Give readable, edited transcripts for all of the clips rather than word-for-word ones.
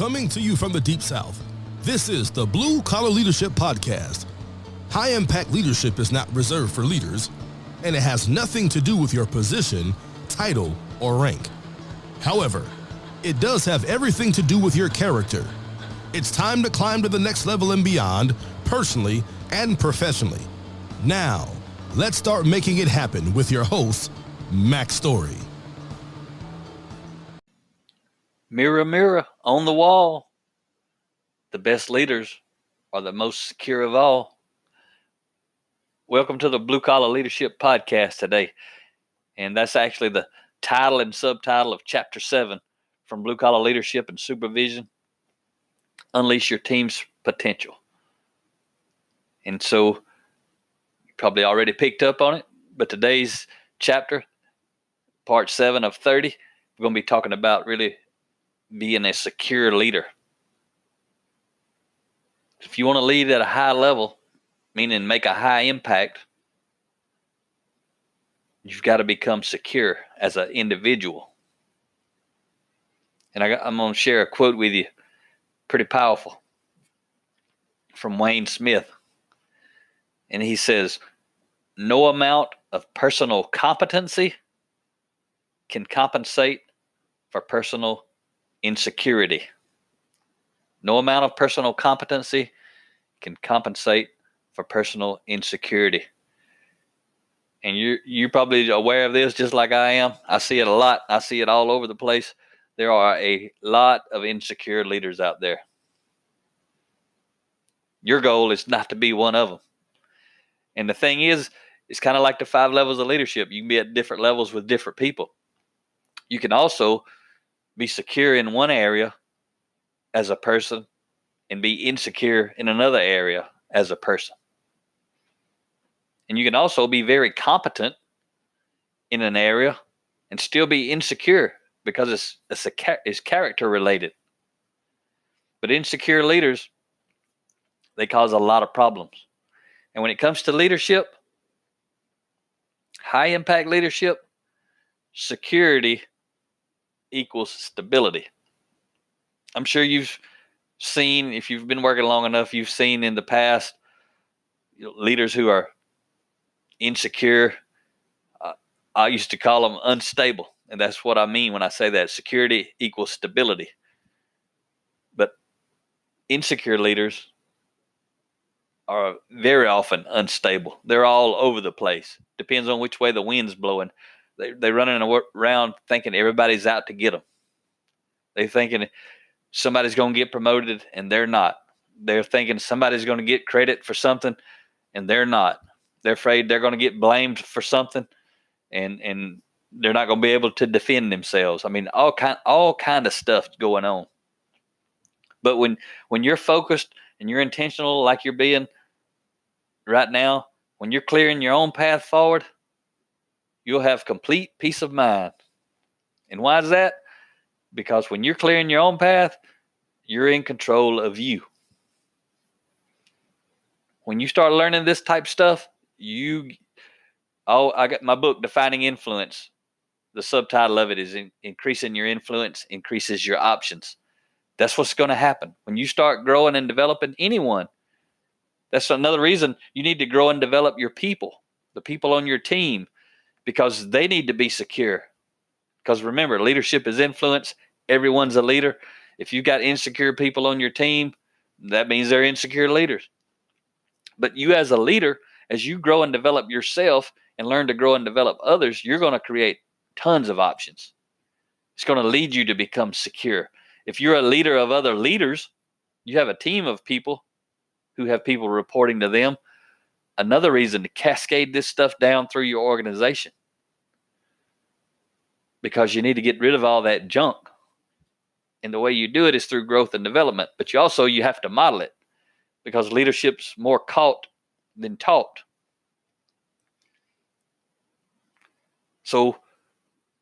Coming to you from the Deep South, this is the Blue Collar Leadership Podcast. High-impact leadership is not reserved for leaders, and it has nothing to do with your position, title, or rank. However, it does have everything to do with your character. It's time to climb to the next level and beyond, personally and professionally. Now, let's start making it happen with your host, Mack Story. Mirror, mirror on the wall, the best leaders are the most secure of all. Welcome to the Blue Collar Leadership Podcast today. And that's actually the title and subtitle of Chapter 7 from Blue Collar Leadership and Supervision, Unleash Your Team's Potential. And so you probably already picked up on it, but today's chapter, part 7 of 30, we're going to be talking about really being a secure leader. If you want to lead at a high level, meaning make a high impact, you've got to become secure as an individual. And I'm going to share a quote with you, pretty powerful, from Wayne Smith. And he says, "No amount of personal competency can compensate for personal insecurity." No amount of personal competency can compensate for personal insecurity. And you're probably aware of this just like I am. I see it a lot. I see it all over the place. There are a lot of insecure leaders out there. Your goal is not to be one of them. And the thing is, it's kind of like the 5 levels of leadership. You can be at different levels with different people. You can also be secure in one area as a person and be insecure in another area as a person. And you can also be very competent in an area and still be insecure because it's character related. But insecure leaders, they cause a lot of problems. And when it comes to leadership, high impact leadership, security equals stability. I'm sure you've seen, if you've been working long enough, you've seen in the past leaders who are insecure. I used to call them unstable. And that's what I mean when I say that. Security equals stability. But insecure leaders are very often unstable. They're all over the place. Depends on which way the wind's blowing. They're running around thinking everybody's out to get them. They're thinking somebody's going to get promoted and they're not. They're thinking somebody's going to get credit for something and they're not. They're afraid they're going to get blamed for something and they're not going to be able to defend themselves. I mean, all kind of stuff going on. But when you're focused and you're intentional like you're being right now, when you're clearing your own path forward, you'll have complete peace of mind. And why is that? Because when you're clearing your own path, you're in control of you. When you start learning this type of stuff, I got my book, Defining Influence. The subtitle of it is Increasing Your Influence Increases Your Options. That's what's going to happen. When you start growing and developing anyone, that's another reason you need to grow and develop your people, the people on your team, because they need to be secure. Because remember, leadership is influence. Everyone's a leader. If you've got insecure people on your team, that means they're insecure leaders. But you as a leader, as you grow and develop yourself and learn to grow and develop others, you're going to create tons of options. It's going to lead you to become secure. If you're a leader of other leaders, you have a team of people who have people reporting to them. Another reason to cascade this stuff down through your organization. Because you need to get rid of all that junk. And the way you do it is through growth and development. But you have to model it. Because leadership's more caught than taught. So,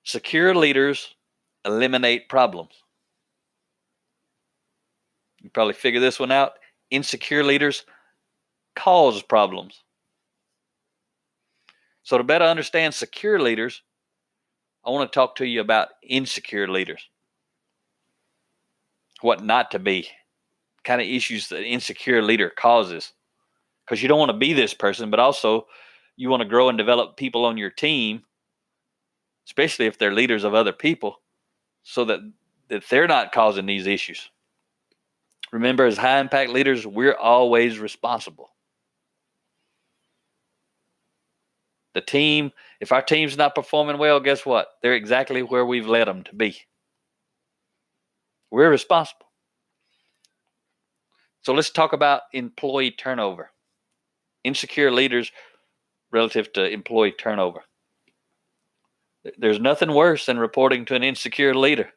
secure leaders eliminate problems. You probably figure this one out. Insecure leaders cause problems. So to better understand secure leaders, I want to talk to you about insecure leaders. what not to be, kind of issues that insecure leader causes. Because you don't want to be this person, but also you want to grow and develop people on your team, especially if they're leaders of other people, so that they're not causing these issues. Remember, as high impact leaders, we're always responsible. The team, if our team's not performing well, guess what? They're exactly where we've led them to be. We're responsible. So let's talk about employee turnover. Insecure leaders relative to employee turnover. There's nothing worse than reporting to an insecure leader.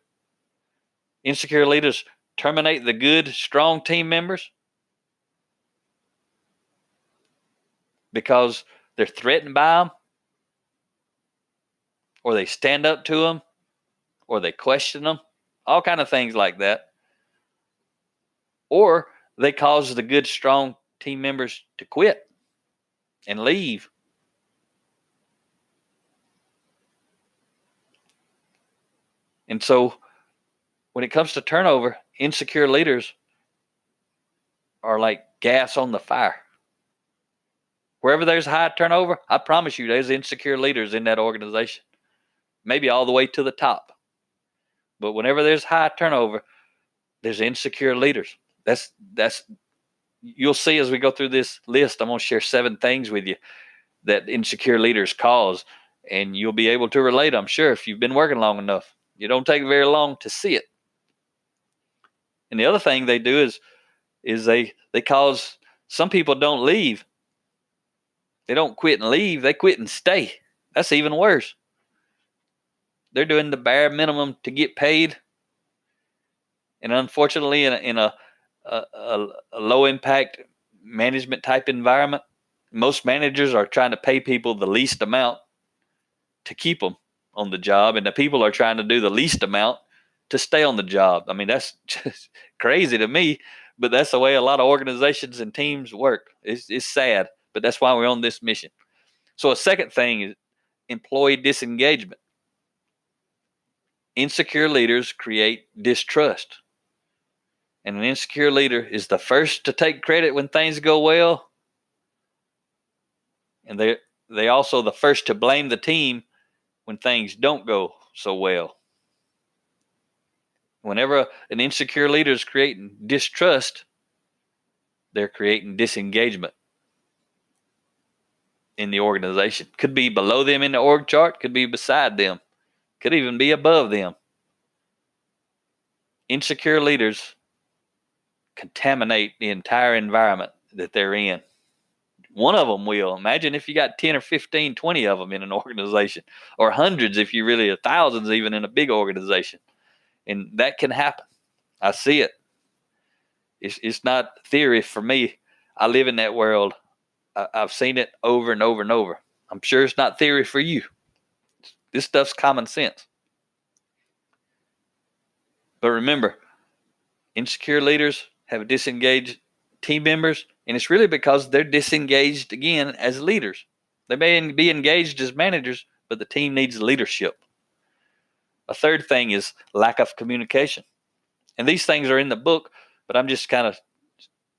Insecure leaders terminate the good, strong team members because they're threatened by them, or they stand up to them, or they question them, all kind of things like that. Or they cause the good, strong team members to quit and leave. And so when it comes to turnover, insecure leaders are like gas on the fire. Wherever there's high turnover, I promise you there's insecure leaders in that organization, maybe all the way to the top. But whenever there's high turnover, there's insecure leaders. That's you'll see as we go through this list. I'm going to share 7 things with you that insecure leaders cause, and you'll be able to relate, I'm sure, if you've been working long enough. You don't take very long to see it. And the other thing they do is they cause some people don't leave. They don't quit and leave. They quit and stay. That's even worse. They're doing the bare minimum to get paid. And unfortunately, in a low impact management type environment, most managers are trying to pay people the least amount to keep them on the job, and the people are trying to do the least amount to stay on the job. I mean, that's just crazy to me, but that's the way a lot of organizations and teams work. It's sad, but that's why we're on this mission. So a second thing is employee disengagement. Insecure leaders create distrust. And an insecure leader is the first to take credit when things go well. And they also the first to blame the team when things don't go so well. Whenever an insecure leader is creating distrust, they're creating disengagement in the organization. Could be below them in the org chart, could be beside them, could even be above them. Insecure leaders contaminate the entire environment that they're in. One of them will. Imagine if you got 10 or 15, 20 of them in an organization, or hundreds if you really, thousands even in a big organization. And that can happen. I see it. It's not theory for me. I live in that world. I've seen it over and over and over. I'm sure it's not theory for you. This stuff's common sense. But remember, insecure leaders have disengaged team members, and it's really because they're disengaged again as leaders. They may be engaged as managers, but the team needs leadership. A third thing is lack of communication. And these things are in the book, but I'm just kind of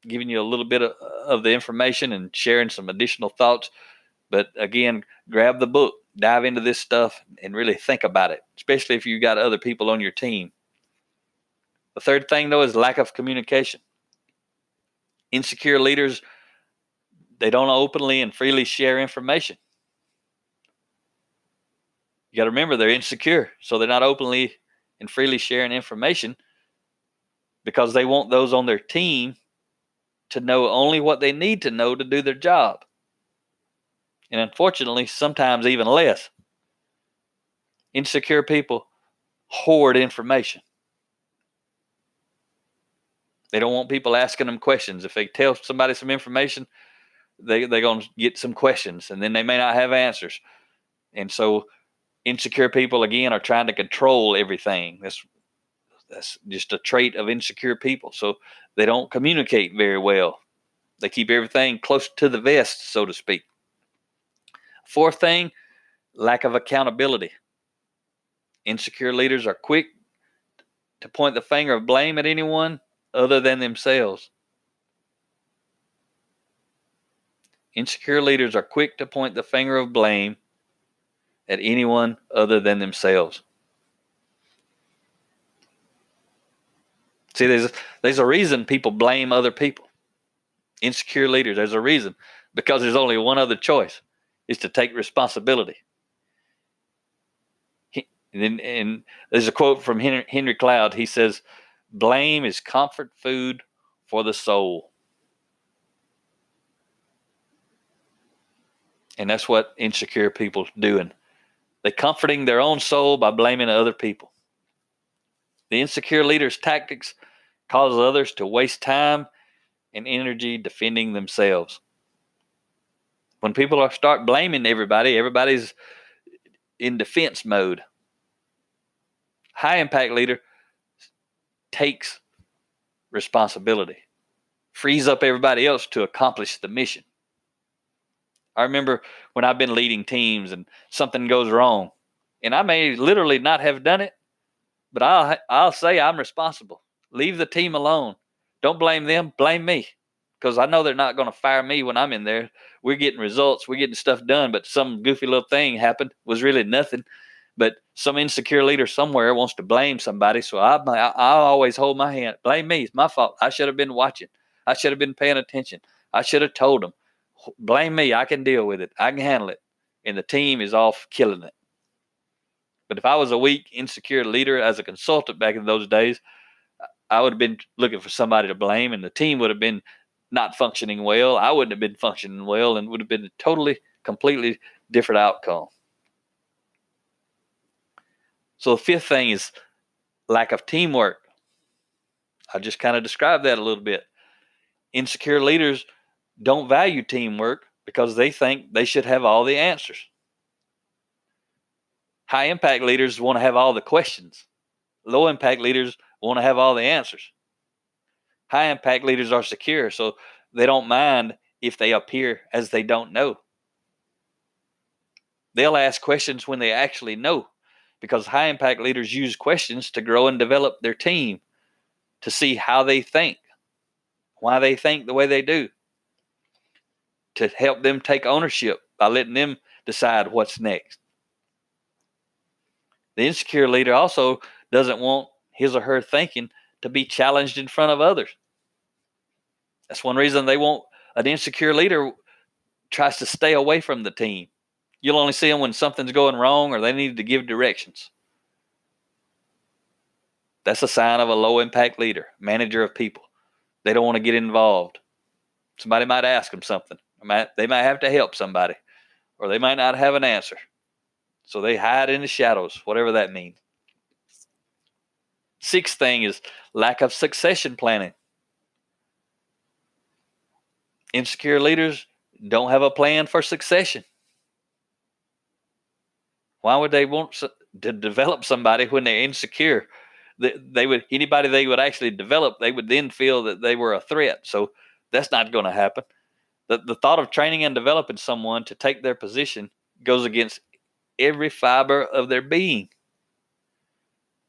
giving you a little bit of the information and sharing some additional thoughts. But again, grab the book, dive into this stuff, and really think about it, especially if you've got other people on your team. The third thing, though, is lack of communication. Insecure leaders, they don't openly and freely share information. You got to remember, they're insecure, so they're not openly and freely sharing information because they want those on their team to know only what they need to know to do their job. And unfortunately, sometimes even less. Insecure people hoard information. They don't want people asking them questions. If they tell somebody some information, they're going to get some questions, and then they may not have answers. And so insecure people, again, are trying to control everything. That's just a trait of insecure people. So they don't communicate very well. They keep everything close to the vest, so to speak. Fourth thing, lack of accountability. Insecure leaders are quick to point the finger of blame at anyone other than themselves. Insecure leaders are quick to point the finger of blame at anyone other than themselves. See, there's a reason people blame other people. Insecure leaders, there's a reason. Because there's only one other choice, is to take responsibility. And there's a quote from Henry Cloud. He says, "Blame is comfort food for the soul." And that's what insecure people are doing. They're comforting their own soul by blaming other people. The insecure leader's tactics cause others to waste time and energy defending themselves. When people start blaming everybody, everybody's in defense mode. High impact leader takes responsibility, frees up everybody else to accomplish the mission. I remember when I've been leading teams and something goes wrong, and I may literally not have done it, but I'll say I'm responsible. Leave the team alone. Don't blame them. Blame me, because I know they're not going to fire me when I'm in there. We're getting results. We're getting stuff done, but some goofy little thing happened. Was really nothing. But some insecure leader somewhere wants to blame somebody, so I always hold my hand. Blame me. It's my fault. I should have been watching. I should have been paying attention. I should have told them. Blame me. I can deal with it. I can handle it. And the team is off killing it. But if I was a weak, insecure leader as a consultant back in those days, I would have been looking for somebody to blame, and the team would have been not functioning well. I wouldn't have been functioning well, and would have been a totally, completely different outcome. So the fifth thing is lack of teamwork. I just kind of described that a little bit. Insecure leaders don't value teamwork because they think they should have all the answers. High impact leaders want to have all the questions. Low impact leaders want to have all the answers. High impact leaders are secure, so they don't mind if they appear as they don't know. They'll ask questions when they actually know, because high impact leaders use questions to grow and develop their team, to see how they think, why they think the way they do, to help them take ownership by letting them decide what's next. The insecure leader also doesn't want his or her thinking to be challenged in front of others. That's one reason an insecure leader tries to stay away from the team. You'll only see them when something's going wrong or they need to give directions. That's a sign of a low impact leader, manager of people. They don't want to get involved. Somebody might ask them something. They might have to help somebody, or they might not have an answer. So they hide in the shadows, whatever that means. Sixth thing is lack of succession planning. Insecure leaders don't have a plan for succession. Why would they want to develop somebody when they're insecure? Anybody they would actually develop, they would then feel that they were a threat. So that's not going to happen. The thought of training and developing someone to take their position goes against every fiber of their being.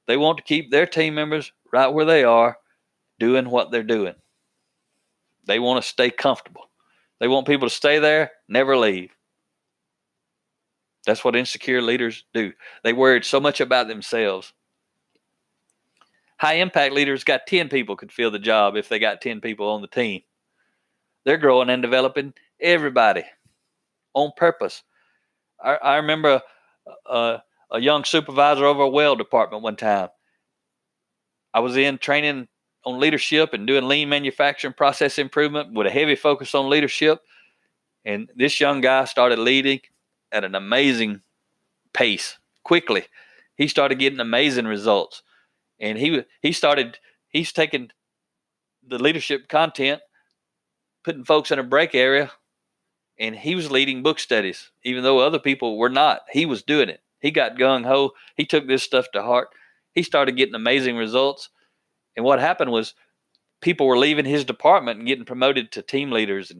They want to keep their team members right where they are, doing what they're doing. They want to stay comfortable. They want people to stay there, never leave. That's what insecure leaders do. They worried so much about themselves. High impact leaders got 10 people could fill the job if they got 10 people on the team. They're growing and developing everybody on purpose. I remember a young supervisor over a weld department one time. I was in training on leadership and doing lean manufacturing process improvement with a heavy focus on leadership. And this young guy started leading at an amazing pace quickly. He started getting amazing results. And he's taking the leadership content, putting folks in a break area, and he was leading book studies, even though other people were not. He was doing it. He got gung-ho. He took this stuff to heart. He started getting amazing results. And what happened was people were leaving his department and getting promoted to team leaders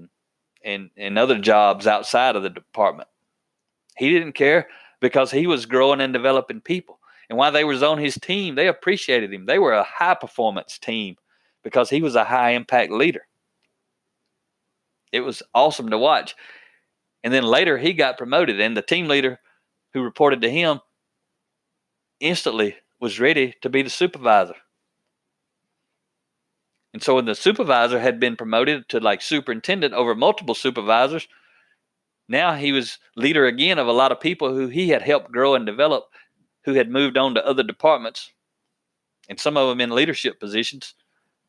and other jobs outside of the department. He didn't care because he was growing and developing people. And while they was on his team, they appreciated him. They were a high-performance team because he was a high-impact leader. It was awesome to watch. And then later he got promoted, and the team leader who reported to him instantly was ready to be the supervisor. And so when the supervisor had been promoted to like superintendent over multiple supervisors, now he was leader again of a lot of people who he had helped grow and develop, who had moved on to other departments, and some of them in leadership positions.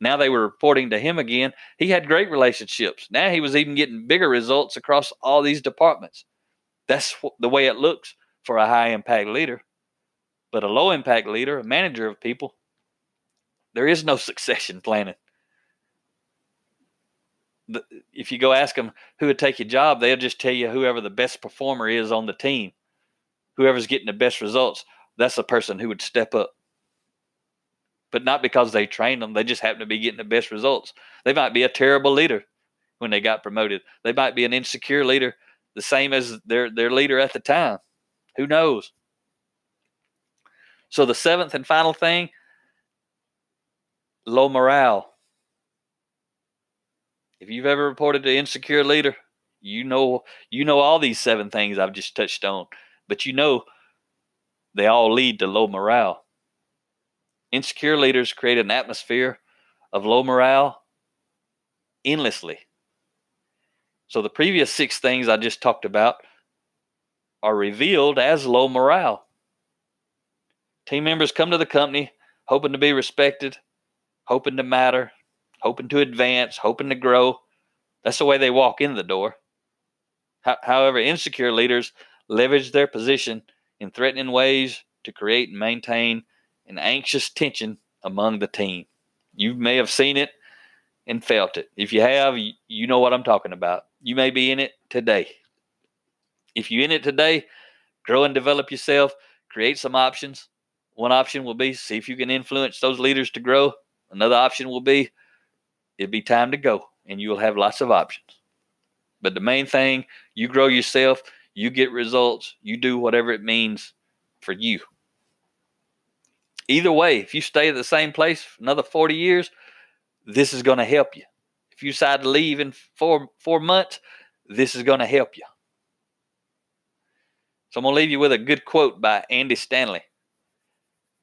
Now they were reporting to him again. He had great relationships. Now he was even getting bigger results across all these departments. That's the way it looks for a high-impact leader. But a low-impact leader, a manager of people, there is no succession planning. If you go ask them who would take your job, they'll just tell you whoever the best performer is on the team. Whoever's getting the best results, that's the person who would step up. But not because they trained them. They just happen to be getting the best results. They might be a terrible leader when they got promoted. They might be an insecure leader, the same as their leader at the time. Who knows? So the seventh and final thing, low morale. If you've ever reported to an insecure leader, you know all these 7 things I've just touched on. But you know they all lead to low morale. Insecure leaders create an atmosphere of low morale endlessly. So the previous 6 things I just talked about are revealed as low morale. Team members come to the company hoping to be respected, hoping to matter, hoping to advance, hoping to grow. That's the way they walk in the door. However, insecure leaders leverage their position in threatening ways to create and maintain an anxious tension among the team. You may have seen it and felt it. If you have, you know what I'm talking about. You may be in it today. If you're in it today, grow and develop yourself, create some options. One option will be see if you can influence those leaders to grow. Another option will be it'll be time to go, and you will have lots of options. But the main thing, you grow yourself, you get results, you do whatever it means for you. Either way, if you stay at the same place for another 40 years, this is going to help you. If you decide to leave in four months, this is going to help you. So I'm going to leave you with a good quote by Andy Stanley.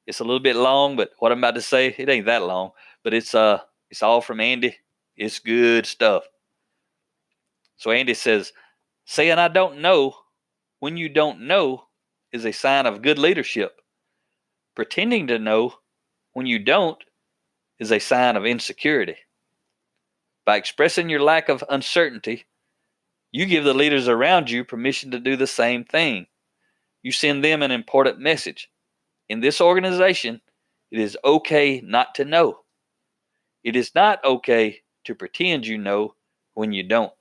It's a little bit long, but what I'm about to say, it ain't that long, but it's all from Andy. It's good stuff. So Andy says, saying I don't know when you don't know is a sign of good leadership. Pretending to know when you don't is a sign of insecurity. By expressing your lack of uncertainty, you give the leaders around you permission to do the same thing. You send them an important message. In this organization, it is okay not to know. It is not okay to pretend you know when you don't.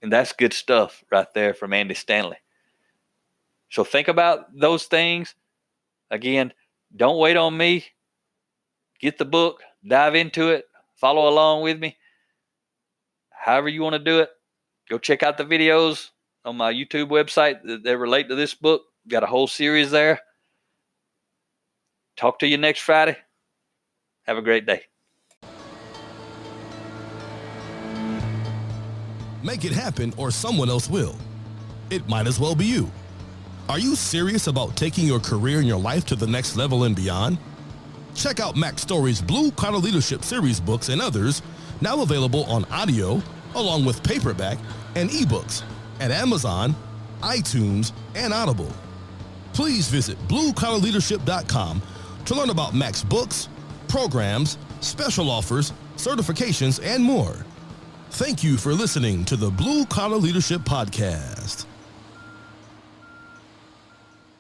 And that's good stuff right there from Andy Stanley. So think about those things. Again, don't wait on me. Get the book, dive into it, follow along with me. However you want to do it, go check out the videos on my YouTube website that relate to this book. Got a whole series there. Talk to you next Friday. Have a great day. Make it happen or someone else will. It might as well be you. Are you serious about taking your career and your life to the next level and beyond? Check out Mack Story's Blue Collar Leadership series books and others, now available on audio, along with paperback and ebooks at Amazon, iTunes, and Audible. Please visit bluecollarleadership.com to learn about Mack's books, programs, special offers, certifications, and more. Thank you for listening to the Blue Collar Leadership Podcast.